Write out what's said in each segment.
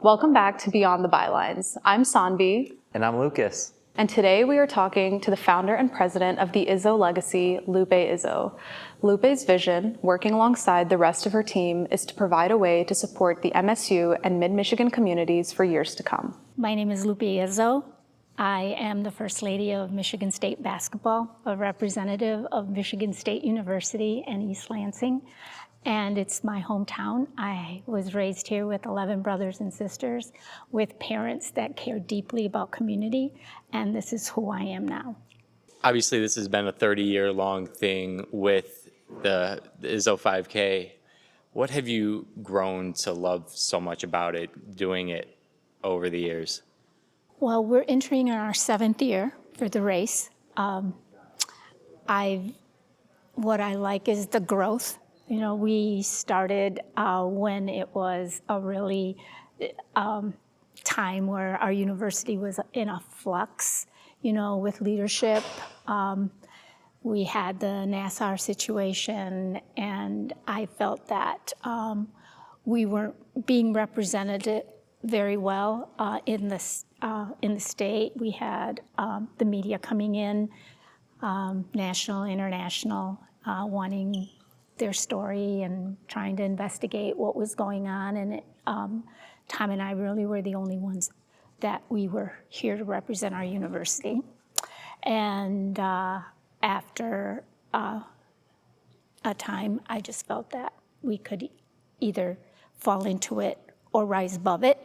Welcome back to Beyond the Bylines. I'm Saanvi. And I'm Lucas. And today we are talking to the founder and president of the Izzo Legacy, Lupe Izzo. Lupe's vision, working alongside the rest of her team, is to provide a way to support the MSU and Mid-Michigan communities for years to come. My name is Lupe Izzo. I am the First Lady of Michigan State Basketball, a representative of Michigan State University and East Lansing, and it's my hometown. I was raised here with 11 brothers and sisters, with parents that care deeply about community, and this is who I am now. Obviously, this has been a 30-year-long thing with the Izzo 5K. What have you grown to love so much about it, doing it over the years? Well, we're entering our 7th year for the race. What I like is the growth. You know, we started when it was a really time where our university was in a flux, you know, with leadership. We had the Nassar situation, and I felt that we weren't being represented very well in the state. We had the media coming in, national, international, wanting their story and trying to investigate what was going on. And Tom and I really were the only ones that we were here to represent our university. And after a time, I just felt that we could either fall into it or rise above it.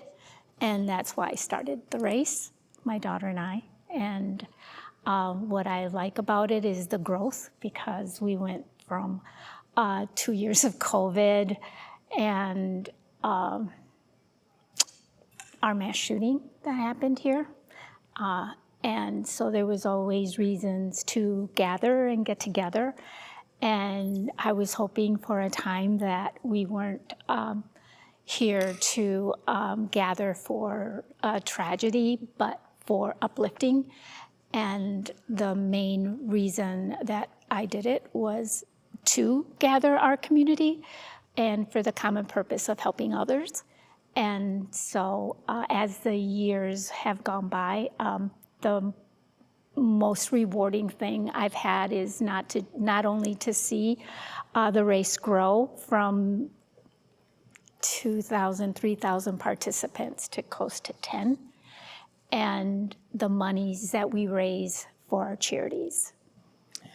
And that's why I started the race, my daughter and I. And what I like about it is the growth, because we went from 2 years of COVID and our mass shooting that happened here. And so there was always reasons to gather and get together. And I was hoping for a time that we weren't here to gather for a tragedy, but for uplifting. And the main reason that I did it was to gather our community and for the common purpose of helping others. And so as the years have gone by, the most rewarding thing I've had is not only to see the race grow from 2,000, 3,000 participants to close to 10, and the monies that we raise for our charities.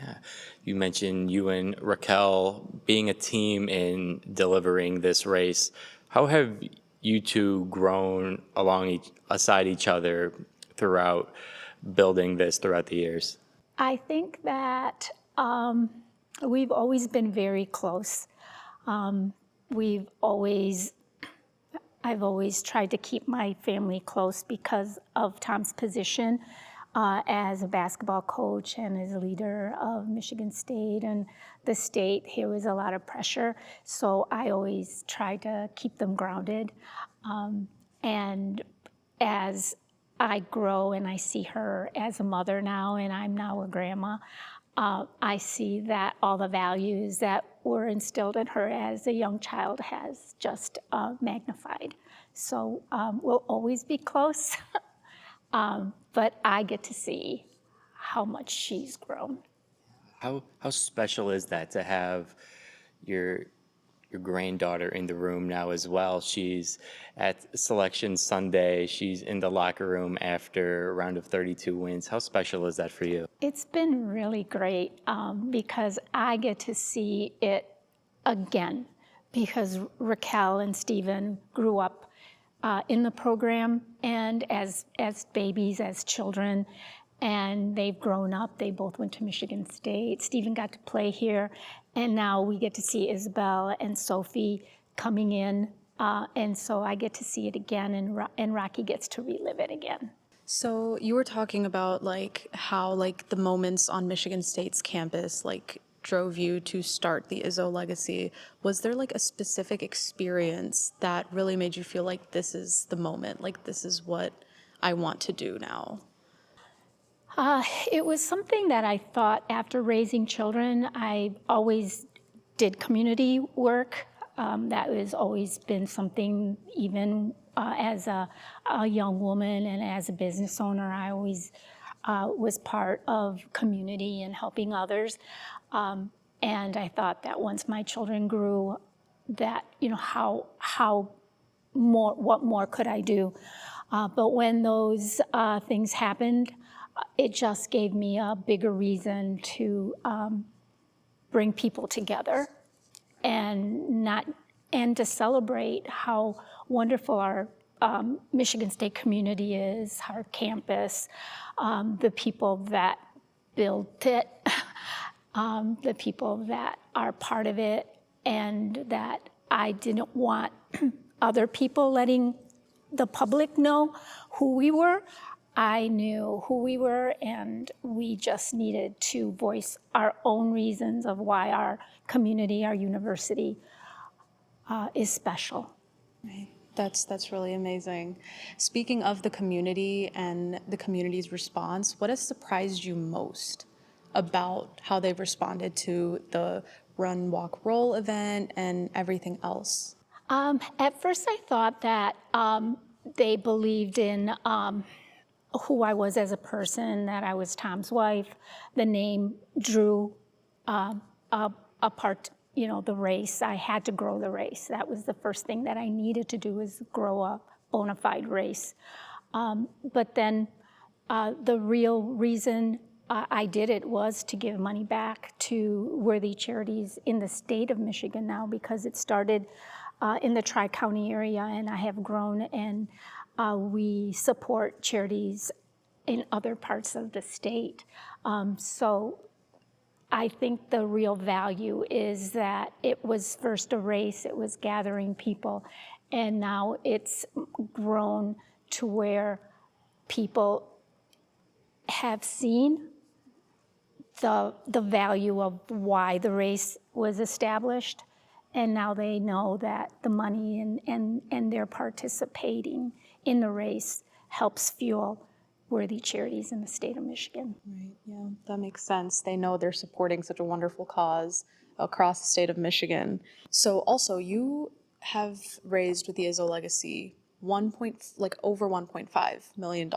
Yeah. You mentioned you and Raquel being a team in delivering this race. How have you two grown alongside each other throughout building this throughout the years? I think that we've always been very close. I've always tried to keep my family close because of Tom's position as a basketball coach and as a leader of Michigan State and the state. Here was a lot of pressure, so I always try to keep them grounded. And as I grow and I see her as a mother now, and I'm now a grandma, I see that all the values that were instilled in her as a young child has just magnified. So we'll always be close. But I get to see how much she's grown. How special is that to have your granddaughter in the room now as well? She's at Selection Sunday. She's in the locker room after a round of 32 wins. How special is that for you? It's been really great because I get to see it again, because Raquel and Steven grew up in the program and as babies, as children, and they've grown up. They both went to Michigan State. Steven got to play here, and now we get to see Isabel and Sophie coming in, and so I get to see it again, and Rocky gets to relive it again. So you were talking about how the moments on Michigan State's campus drove you to start the Izzo Legacy. Was there a specific experience that really made you feel like this is the moment, this is what I want to do now? It was something that I thought after raising children. I always did community work. That has always been something, even as a young woman and as a business owner, I always was part of community and helping others. And I thought that once my children grew, that, how more, what more could I do? But when those things happened, it just gave me a bigger reason to bring people together and to celebrate how wonderful our Michigan State community is, our campus, the people that built it, the people that are part of it, and that I didn't want other people letting the public know who we were. I knew who we were, and we just needed to voice our own reasons of why our community, our university, is special. Right. That's really amazing. Speaking of the community and the community's response, what has surprised you most about how they've responded to the Run, Walk, Roll event and everything else? At first, I thought that they believed in who I was as a person, that I was Tom's wife. The name drew apart, the race. I had to grow the race. That was the first thing that I needed to do, was grow a bona fide race. But then the real reason I did it was to give money back to worthy charities in the state of Michigan now, because it started in the Tri-County area, and I have grown, and we support charities in other parts of the state. So I think the real value is that it was first a race, it was gathering people, and now it's grown to where people have seen the value of why the race was established, and now they know that the money and their participating in the race helps fuel worthy charities in the state of Michigan. Right, yeah, that makes sense. They know they're supporting such a wonderful cause across the state of Michigan. So also, you have raised with the Izzo Legacy over $1.5 million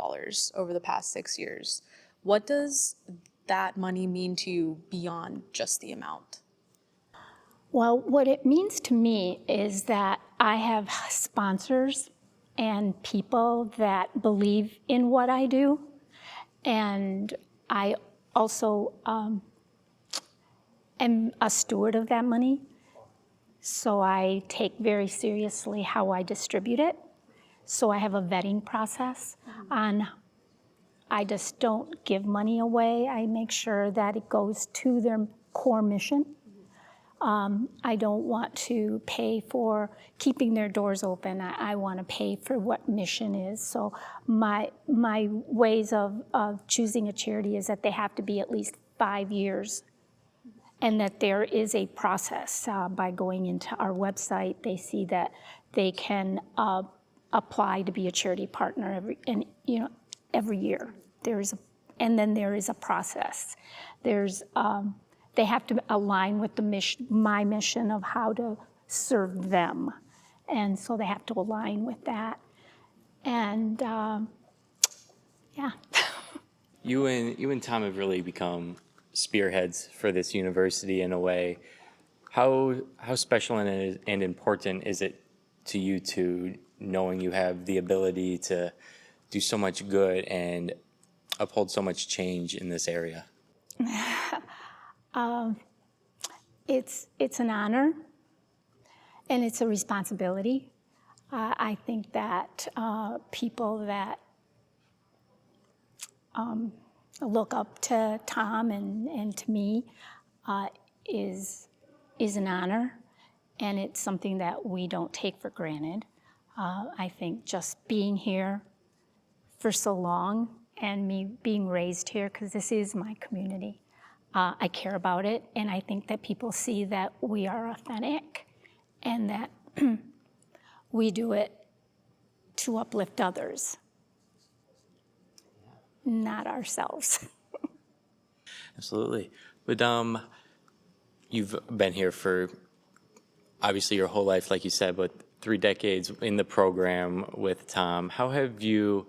over the past 6 years. What does that money mean to you beyond just the amount? Well, what it means to me is that I have sponsors and people that believe in what I do, and I also am a steward of that money, so I take very seriously how I distribute it. So I have a vetting process on, I just don't give money away. I make sure that it goes to their core mission. I don't want to pay for keeping their doors open. I want to pay for what mission is. So my ways of choosing a charity is that they have to be at least 5 years, and that there is a process. By going into our website, they see that they can apply to be a charity partner every year. And then there is a process. They have to align with my mission of how to serve them. And so they have to align with that. And yeah. You and Tom have really become spearheads for this university in a way. How special and important is it to you to knowing you have the ability to do so much good and uphold so much change in this area? It's an honor, and it's a responsibility. I think that people that look up to Tom and to me is an honor, and it's something that we don't take for granted. I think just being here for so long and me being raised here, because this is my community, I care about it, and I think that people see that we are authentic and that we do it to uplift others, not ourselves. Absolutely. But you've been here for obviously your whole life, like you said, but 3 decades in the program with Tom, how have you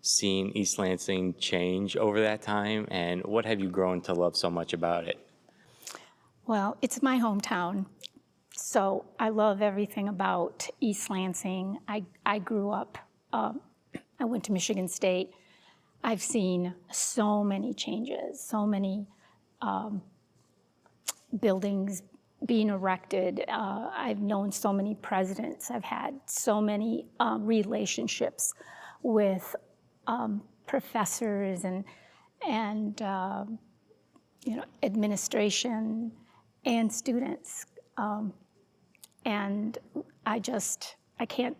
seen East Lansing change over that time, and what have you grown to love so much about it? Well, it's my hometown, so I love everything about East Lansing. I grew up, I went to Michigan State. I've seen so many changes, so many buildings being erected. I've known so many presidents. I've had so many relationships with professors and administration and students. And I can't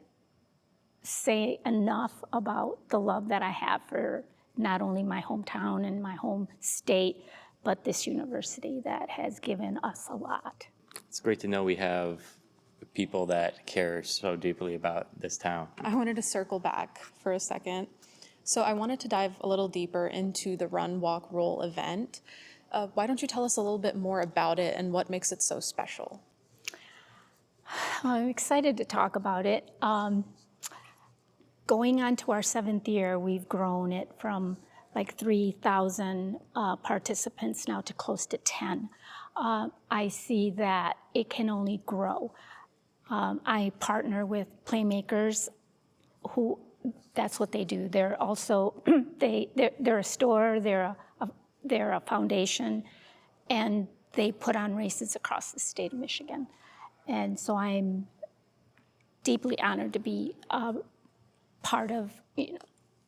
say enough about the love that I have for not only my hometown and my home state, but this university that has given us a lot. It's great to know we have people that care so deeply about this town. I wanted to circle back for a second. So I wanted to dive a little deeper into the Run, Walk, Roll event. Why don't you tell us a little bit more about it and what makes it so special? I'm excited to talk about it. Going on to our 7th year, we've grown it from like 3,000 participants now to close to 10. I see that it can only grow. I partner with playmakers who, that's what they do. They're also, they're a store, they're a foundation, and they put on races across the state of Michigan. And so I'm deeply honored to be part of,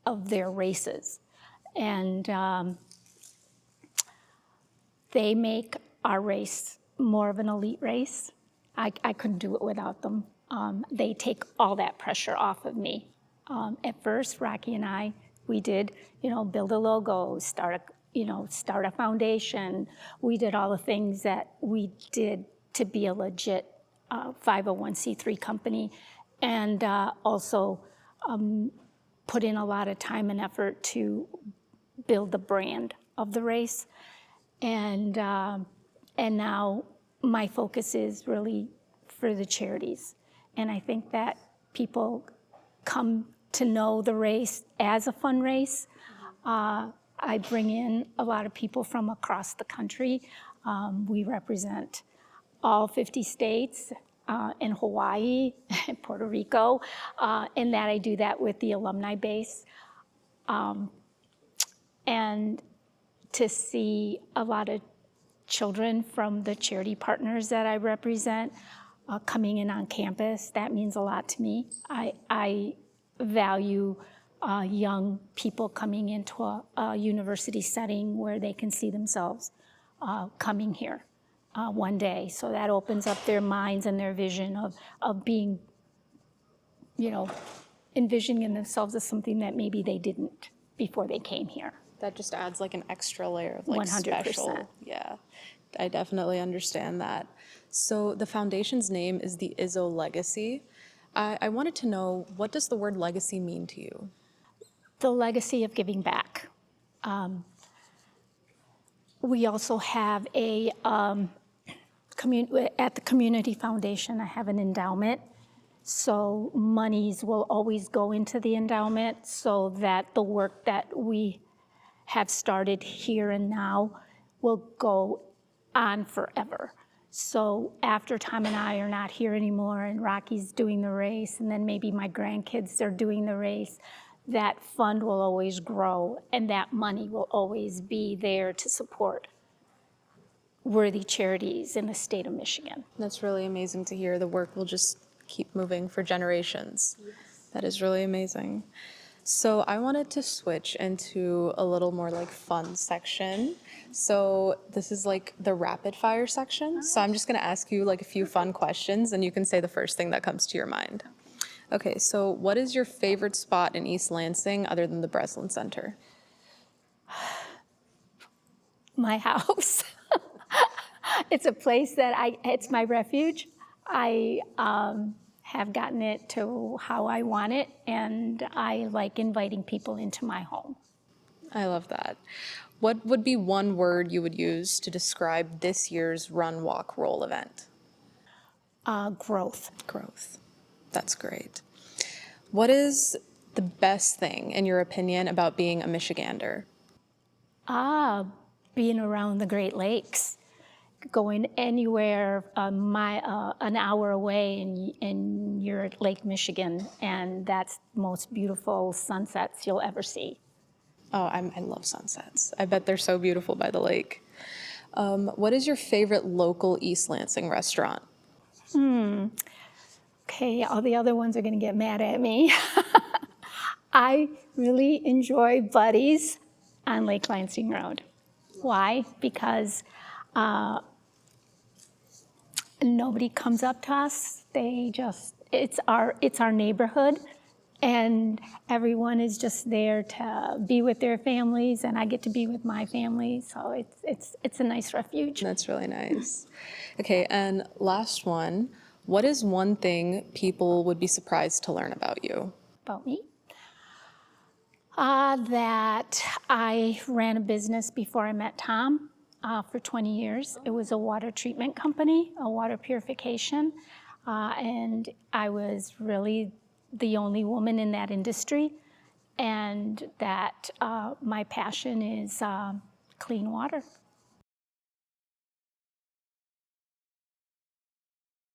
of their races. And they make our race more of an elite race. I couldn't do it without them. They take all that pressure off of me. At first, Rocky and I, we did, build a logo, start a foundation. We did all the things that we did to be a legit 501c3 company, and also put in a lot of time and effort to build the brand of the race. And now my focus is really for the charities. And I think that people come to know the race as a fun race. I bring in a lot of people from across the country. We represent all 50 states and Hawaii and Puerto Rico, and that I do that with the alumni base. And to see a lot of children from the charity partners that I represent coming in on campus, that means a lot to me. I value young people coming into a university setting where they can see themselves coming here one day. So that opens up their minds and their vision of being, envisioning themselves as something that maybe they didn't before they came here. That just adds like an extra layer of 100%. special. Yeah, I definitely understand that. So the foundation's name is the Izzo Legacy. I wanted to know, what does the word legacy mean to you? The legacy of giving back. We also have at the Community Foundation, I have an endowment. So monies will always go into the endowment so that the work that we have started here and now will go on forever. So after Tom and I are not here anymore and Rocky's doing the race, and then maybe my grandkids are doing the race, that fund will always grow and that money will always be there to support worthy charities in the state of Michigan. That's really amazing to hear. The work will just keep moving for generations. Yes. That is really amazing. So I wanted to switch into a little more like fun section. So this is like the rapid fire section. So I'm just gonna ask you like a few fun questions and you can say the first thing that comes to your mind. Okay, so what is your favorite spot in East Lansing other than the Breslin Center? My house. It's a place that it's my refuge. I have gotten it to how I want it, and I like inviting people into my home. I love that. What would be one word you would use to describe this year's Run, Walk, Roll event? Growth. Growth. That's great. What is the best thing, in your opinion, about being a Michigander? Being around the Great Lakes, going anywhere an hour away and you're at Lake Michigan, and that's the most beautiful sunsets you'll ever see. Oh, I love sunsets. I bet they're so beautiful by the lake. What is your favorite local East Lansing restaurant? Okay, all the other ones are gonna get mad at me. I really enjoy Buddy's on Lake Lansing Road. Why? Because nobody comes up to us. It's our neighborhood, and everyone is just there to be with their families, and I get to be with my family, so it's a nice refuge. That's really nice. Okay, and last one. What is one thing people would be surprised to learn about you? About me? That I ran a business before I met Tom for 20 years. It was a water treatment company, a water purification, and I was really the only woman in that industry, and that my passion is clean water.